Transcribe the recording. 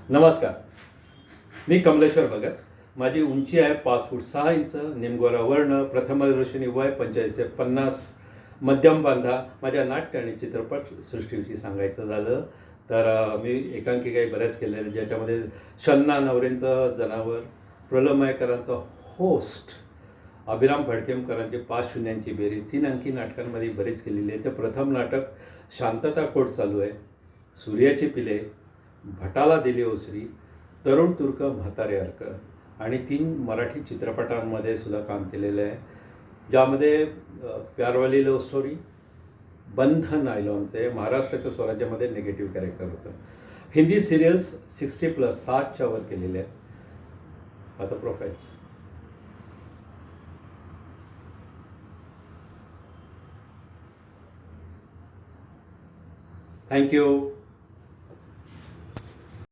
नमस्कार. मी कमलेश्वर भगत. माझी उंची आहे 5 फूट 6 इंच, निमगोरा वर्ण, प्रथमदर्शनी वय 45 ते 50, मध्यम बांधा. माझ्या नाट्य आणि चित्रपट सृष्टीविषयी सांगायचं झालं तर मी एकांकिकाही बऱ्याच केलेल्या आहेत, ज्याच्यामध्ये शन्ना नवरेंचं जनावर, प्रल्हाद मयेकरांचं होस्ट, अभिराम फडकेमकरांची 5 शून्यांची बेरीज, 3 अंकी नाटकांमध्ये बरेच केलेली आहे. ते प्रथम नाटक शांतता कोट चालू आहे, सूर्याची पिले, भटाला दिली ओसरी, तरुण तुर्क म्हातारे अर्क आणि 3 मराठी चित्रपटांमध्ये सुद्धा काम केलेलं आहे, ज्यामध्ये प्यारवाली लव्ह स्टोरी, बंध नायलॉनचे महाराष्ट्राच्या स्वराज्यामध्ये निगेटिव्ह कॅरेक्टर होतं. हिंदी सिरियल्स 60+ 60च्या वर केलेले आहेत. आता प्रोफाईल्स. थँक्यू.